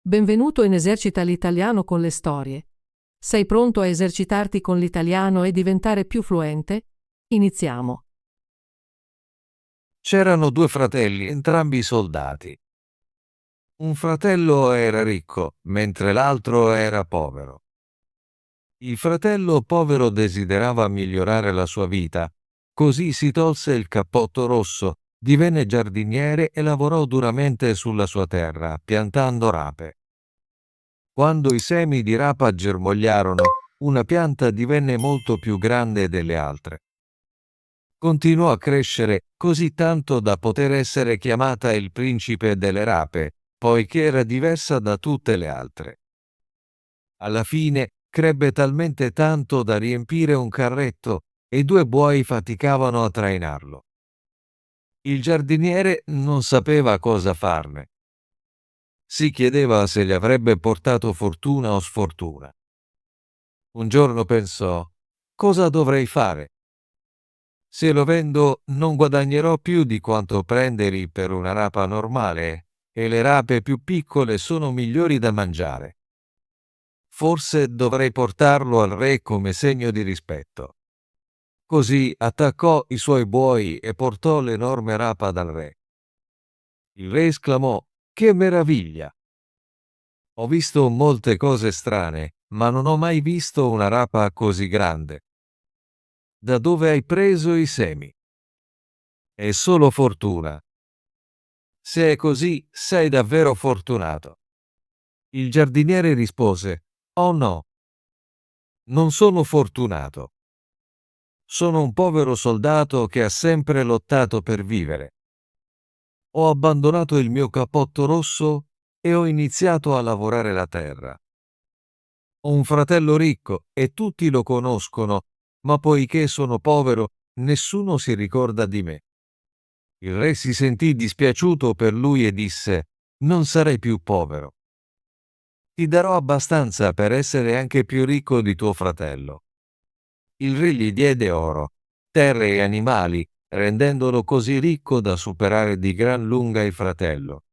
Benvenuto in Esercita l'italiano con le storie. Sei pronto a esercitarti con l'italiano e diventare più fluente? Iniziamo. C'erano due fratelli, entrambi soldati. Un fratello era ricco, mentre l'altro era povero. Il fratello povero desiderava migliorare la sua vita, così si tolse il cappotto rosso, divenne giardiniere e lavorò duramente sulla sua terra, piantando rape. Quando i semi di rapa germogliarono, una pianta divenne molto più grande delle altre. Continuò a crescere così tanto da poter essere chiamata il principe delle rape, poiché era diversa da tutte le altre. Alla fine crebbe talmente tanto da riempire un carretto e due buoi faticavano a trainarlo. Il giardiniere non sapeva cosa farne. Si chiedeva se gli avrebbe portato fortuna o sfortuna. Un giorno pensò: cosa dovrei fare? Se lo vendo non guadagnerò più di quanto prenderi per una rapa normale, e le rape più piccole sono migliori da mangiare. Forse dovrei portarlo al re come segno di rispetto. Così attaccò i suoi buoi e portò l'enorme rapa dal re. Il re esclamò: che meraviglia! Ho visto molte cose strane, ma non ho mai visto una rapa così grande. Da dove hai preso i semi? È solo fortuna. Se è così, sei davvero fortunato. Il giardiniere rispose: oh no, non sono fortunato. Sono un povero soldato che ha sempre lottato per vivere. Ho abbandonato il mio cappotto rosso e ho iniziato a lavorare la terra. Ho un fratello ricco e tutti lo conoscono, ma poiché sono povero, nessuno si ricorda di me. Il re si sentì dispiaciuto per lui e disse: non sarai più povero. Ti darò abbastanza per essere anche più ricco di tuo fratello. Il re gli diede oro, terre e animali, rendendolo così ricco da superare di gran lunga il fratello.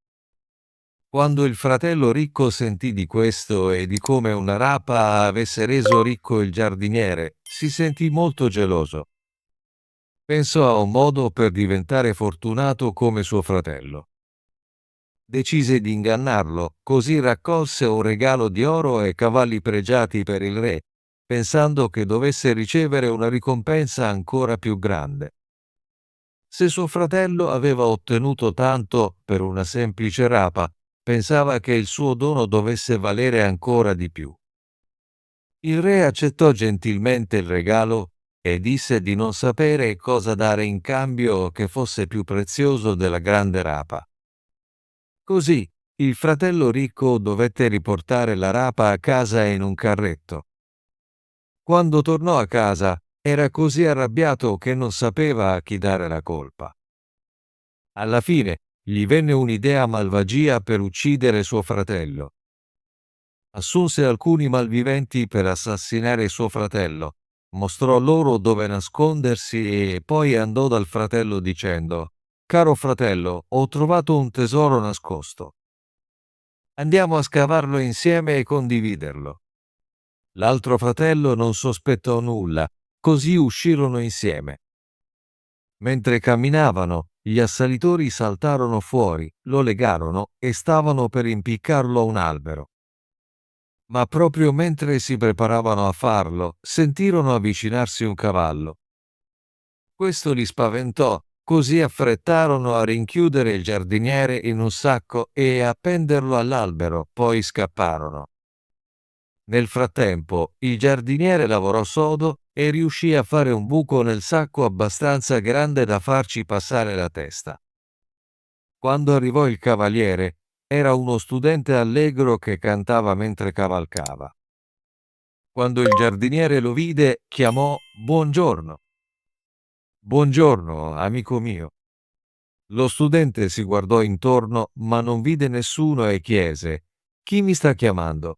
Quando il fratello ricco sentì di questo e di come una rapa avesse reso ricco il giardiniere, si sentì molto geloso. Pensò a un modo per diventare fortunato come suo fratello. Decise di ingannarlo, così raccolse un regalo di oro e cavalli pregiati per il re, pensando che dovesse ricevere una ricompensa ancora più grande. Se suo fratello aveva ottenuto tanto per una semplice rapa, pensava che il suo dono dovesse valere ancora di più. Il re accettò gentilmente il regalo e disse di non sapere cosa dare in cambio che fosse più prezioso della grande rapa. Così, il fratello ricco dovette riportare la rapa a casa in un carretto. Quando tornò a casa, era così arrabbiato che non sapeva a chi dare la colpa. Alla fine, gli venne un'idea malvagia per uccidere suo fratello. Assunse alcuni malviventi per assassinare suo fratello, mostrò loro dove nascondersi e poi andò dal fratello dicendo: caro fratello, ho trovato un tesoro nascosto. Andiamo a scavarlo insieme e condividerlo. L'altro fratello non sospettò nulla, così uscirono insieme. Mentre camminavano, gli assalitori saltarono fuori, lo legarono e stavano per impiccarlo a un albero. Ma proprio mentre si preparavano a farlo, sentirono avvicinarsi un cavallo. Questo li spaventò, così affrettarono a rinchiudere il giardiniere in un sacco e a appenderlo all'albero, poi scapparono. Nel frattempo, il giardiniere lavorò sodo e riuscì a fare un buco nel sacco abbastanza grande da farci passare la testa. Quando arrivò il cavaliere, era uno studente allegro che cantava mentre cavalcava. Quando il giardiniere lo vide, chiamò: buongiorno. Buongiorno, amico mio. Lo studente si guardò intorno, ma non vide nessuno e chiese: chi mi sta chiamando?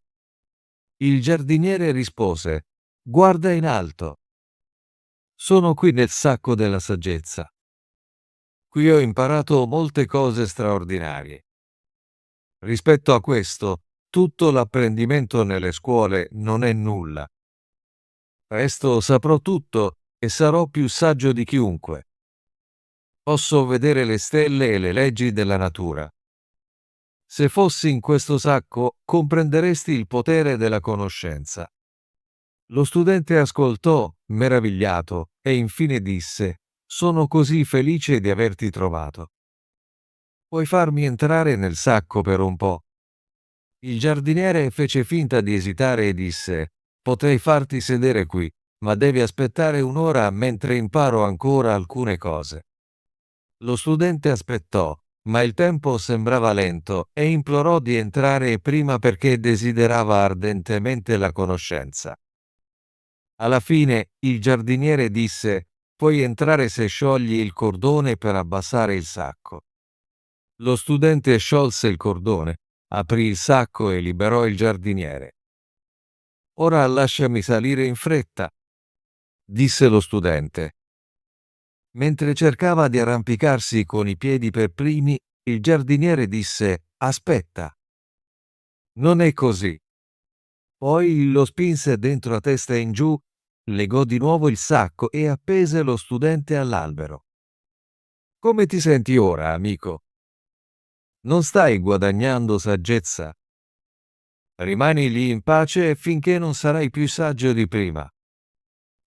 Il giardiniere rispose: guarda in alto. Sono qui nel sacco della saggezza. Qui ho imparato molte cose straordinarie. Rispetto a questo, Tutto l'apprendimento nelle scuole non è nulla. Presto saprò tutto e sarò più saggio di chiunque. Posso vedere le stelle e le leggi della natura. Se fossi in questo sacco, comprenderesti il potere della conoscenza. Lo studente ascoltò, meravigliato, e infine disse: Sono così felice di averti trovato. Puoi farmi entrare nel sacco per un po'? Il giardiniere fece finta di esitare e disse: Potrei farti sedere qui, ma devi aspettare un'ora mentre imparo ancora alcune cose. Lo studente aspettò, ma il tempo sembrava lento e implorò di entrare prima perché desiderava ardentemente la conoscenza. Alla fine il giardiniere disse: Puoi entrare se sciogli il cordone per abbassare il sacco. Lo studente sciolse il cordone, aprì il sacco e liberò il giardiniere. Ora lasciami salire in fretta, disse lo studente. Mentre cercava di arrampicarsi con i piedi per primi, il giardiniere disse: Aspetta. Non è così. Poi lo spinse dentro a testa in giù, legò di nuovo il sacco e appese lo studente all'albero. Come ti senti ora, amico? Non stai guadagnando saggezza? Rimani lì in pace finché non sarai più saggio di prima.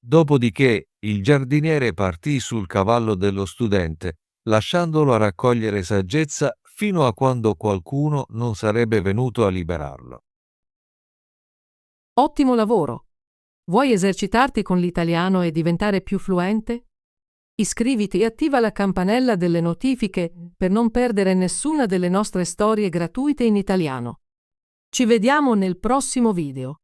Dopodiché il giardiniere partì sul cavallo dello studente, lasciandolo a raccogliere saggezza fino a quando qualcuno non sarebbe venuto a liberarlo. Ottimo lavoro! Vuoi esercitarti con l'italiano e diventare più fluente? Iscriviti e attiva la campanella delle notifiche per non perdere nessuna delle nostre storie gratuite in italiano. Ci vediamo nel prossimo video.